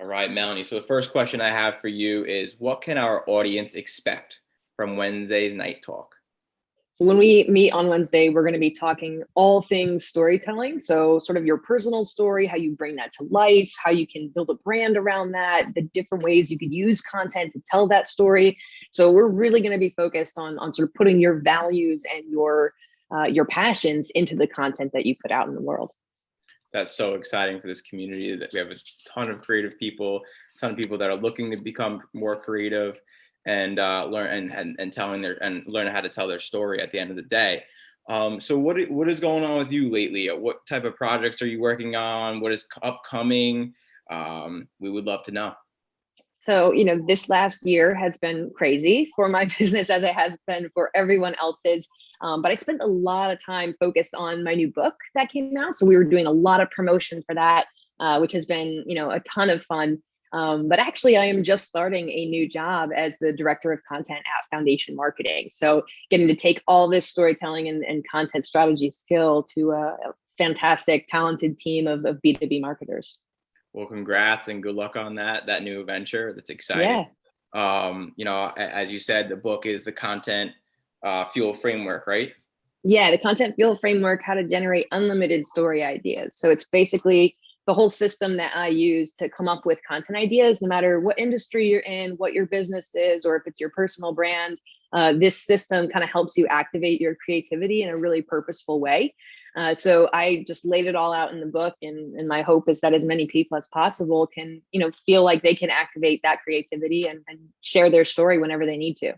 All right, Melanie. So the first question I have for you is, what can our audience expect from Wednesday's Night Talk? So when we meet on Wednesday, we're going to be talking all things storytelling. So sort of your personal story, how you bring that to life, how you can build a brand around that, the different ways you could use content to tell that story. So we're really going to be focused on sort of putting your values and your passions into the content that you put out in the world. That's so exciting for this community that we have a ton of creative people, a ton of people that are looking to become more creative and learn and telling and learn how to tell their story at the end of the day. So what is going on with you lately? What type of projects are you working on? What is upcoming? We would love to know. So, this last year has been crazy for my business as it has been for everyone else's. But I spent a lot of time focused on my new book that came out. So we were doing a lot of promotion for that, which has been, a ton of fun. But actually, I am just starting a new job as the director of content at Foundation Marketing. So getting to take all this storytelling and content strategy skill to a fantastic, talented team of B2B marketers. Well, congrats and good luck on that new venture. That's exciting. Yeah. As you said, the book is the content fuel framework, right? Yeah, the content fuel framework, how to generate unlimited story ideas. So it's basically the whole system that I use to come up with content ideas, no matter what industry you're in, what your business is, or if it's your personal brand. This system kind of helps you activate your creativity in a really purposeful way. So I just laid it all out in the book, and my hope is that as many people as possible can, feel like they can activate that creativity and share their story whenever they need to.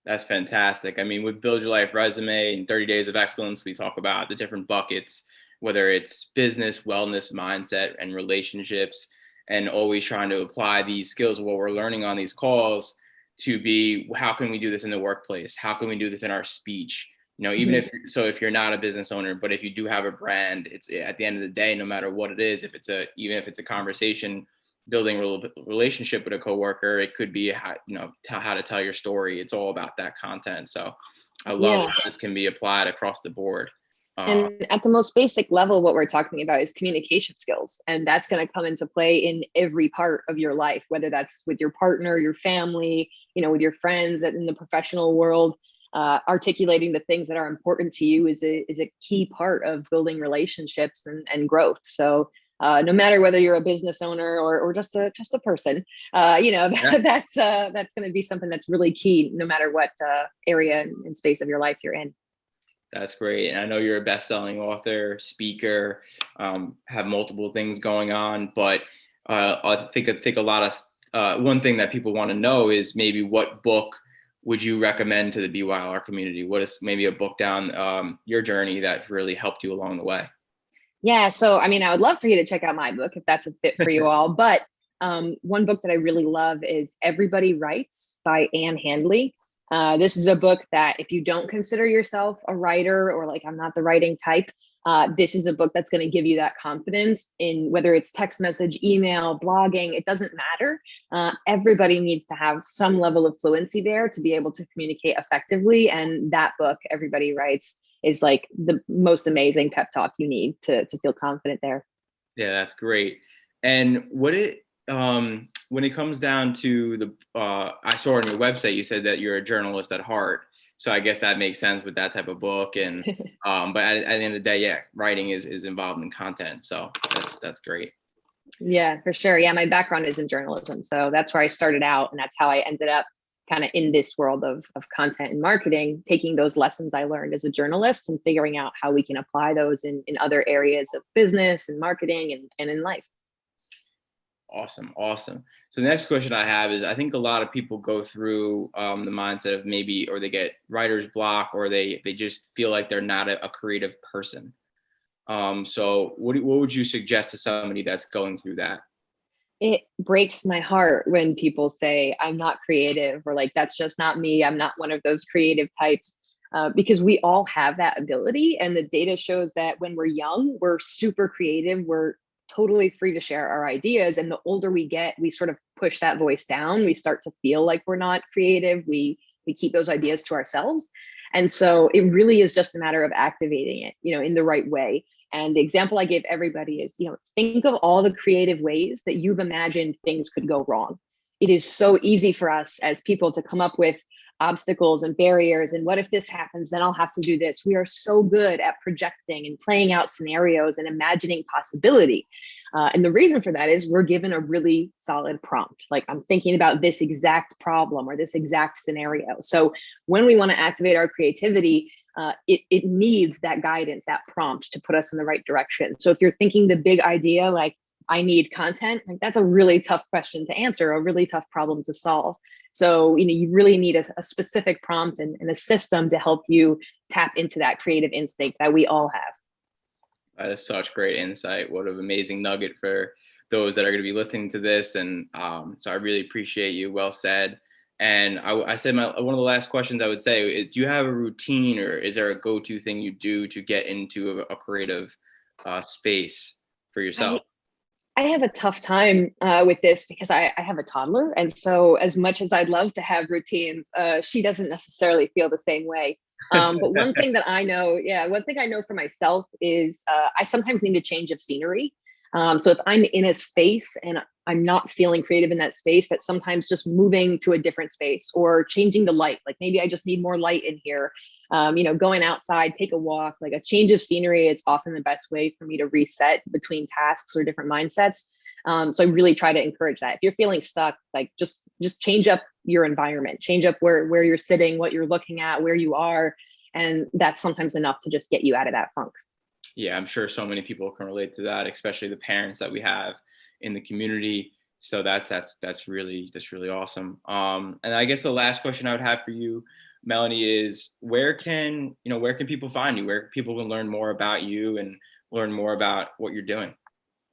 That's fantastic. I mean, with Build Your Life Resume and 30 Days of Excellence, we talk about the different buckets, whether it's business, wellness, mindset, and relationships, and always trying to apply these skills of what we're learning on these calls to be, how can we do this in the workplace? How can we do this in our speech? Even if you're not a business owner, but if you do have a brand, it's at the end of the day, no matter what it is, even if it's a conversation, building a relationship with a coworker, it could be how to tell your story. It's all about that content. So I love how this can be applied across the board. And at the most basic level, what we're talking about is communication skills. And that's going to come into play in every part of your life, whether that's with your partner, your family, with your friends, in the professional world. Articulating the things that are important to you is a key part of building relationships and growth. So no matter whether you're a business owner or just a person, that's going to be something that's really key, no matter what area and space of your life you're in. That's great. And I know you're a best-selling author, speaker, have multiple things going on, but I think a lot of one thing that people want to know is maybe what book would you recommend to the BYLR community? What is maybe a book down your journey that really helped you along the way? Yeah. So, I would love for you to check out my book if that's a fit for you all. But one book that I really love is Everybody Writes by Anne Handley. This is a book that if you don't consider yourself a writer or like, I'm not the writing type, this is a book that's going to give you that confidence in whether it's text message, email, blogging, it doesn't matter. Everybody needs to have some level of fluency there to be able to communicate effectively. And that book, Everybody Writes, is like the most amazing pep talk you need to feel confident there. Yeah, that's great. And when it comes down to I saw on your website, you said that you're a journalist at heart. So I guess that makes sense with that type of book. And, but at the end of the day, yeah, writing is involved in content. So that's great. Yeah, for sure. Yeah. My background is in journalism. So that's where I started out. And that's how I ended up kind of in this world of content and marketing, taking those lessons I learned as a journalist and figuring out how we can apply those in other areas of business and marketing and in life. Awesome. So the next question I have is, I think a lot of people go through the mindset of maybe, or they get writer's block, or they just feel like they're not a creative person. So what would you suggest to somebody that's going through that? It breaks my heart when people say I'm not creative, or like, that's just not me. I'm not one of those creative types, because we all have that ability. And the data shows that when we're young, we're super creative. We're totally free to share our ideas. And the older we get, we sort of push that voice down. We start to feel like we're not creative. We keep those ideas to ourselves. And so it really is just a matter of activating it, in the right way. And the example I give everybody is, think of all the creative ways that you've imagined things could go wrong. It is so easy for us as people to come up with obstacles and barriers. And what if this happens? Then I'll have to do this. We are so good at projecting and playing out scenarios and imagining possibility. And the reason for that is we're given a really solid prompt. Like, I'm thinking about this exact problem or this exact scenario. So when we want to activate our creativity, it needs that guidance, that prompt to put us in the right direction. So if you're thinking the big idea, like, I need content, like, that's a really tough question to answer, a really tough problem to solve. So, you really need a specific prompt and a system to help you tap into that creative instinct that we all have. That is such great insight. What an amazing nugget for those that are going to be listening to this. And so I really appreciate you. Well said. And I said one of the last questions I would say is, do you have a routine, or is there a go-to thing you do to get into a creative space for yourself? I have a tough time with this because I have a toddler. And so as much as I'd love to have routines, she doesn't necessarily feel the same way. But one thing that I know, one thing I know for myself is I sometimes need a change of scenery. So if I'm in a space and I'm not feeling creative in that space, that sometimes just moving to a different space or changing the light, like maybe I just need more light in here. Going outside, take a walk, like a change of scenery is often the best way for me to reset between tasks or different mindsets. So I really try to encourage that. If you're feeling stuck, like just change up your environment, change up where you're sitting, what you're looking at, where you are. And that's sometimes enough to just get you out of that funk. Yeah, I'm sure so many people can relate to that, especially the parents that we have in the community. So that's really awesome. And I guess the last question I would have for you, Melanie, is where can people find you? Where people can learn more about you and learn more about what you're doing?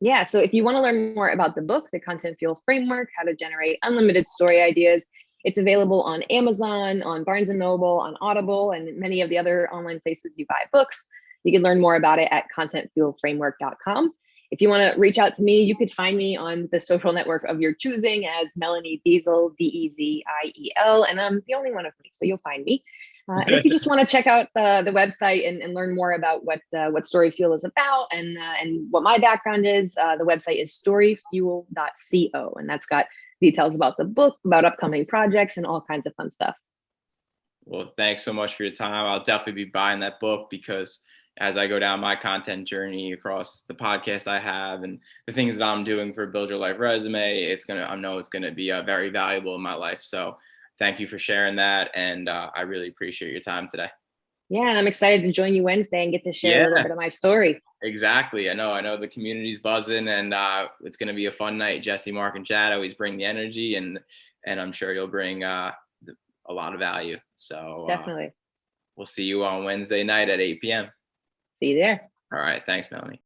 Yeah, so if you want to learn more about the book, The Content Fuel Framework, How to Generate Unlimited Story Ideas, it's available on Amazon, on Barnes & Noble, on Audible, and many of the other online places you buy books. You can learn more about it at contentfuelframework.com. If you want to reach out to me, you could find me on the social network of your choosing as Melanie Deziel, Deziel, and I'm the only one of me, so you'll find me. And if you just want to check out the website and learn more about what StoryFuel is about and what my background is, the website is storyfuel.co, and that's got details about the book, about upcoming projects, and all kinds of fun stuff. Well, thanks so much for your time. I'll definitely be buying that book, because as I go down my content journey across the podcast I have and the things that I'm doing for Build Your Life Resume, I know it's gonna be very valuable in my life. So thank you for sharing that, and I really appreciate your time today. Yeah, and I'm excited to join you Wednesday and get to share a little bit of my story. Exactly. I know the community's buzzing, and it's going to be a fun night. Jesse, Mark, and Chad always bring the energy, and I'm sure you'll bring a lot of value. So Definitely. we'll see you on Wednesday night at 8 p.m. See you there. All right. Thanks, Melanie.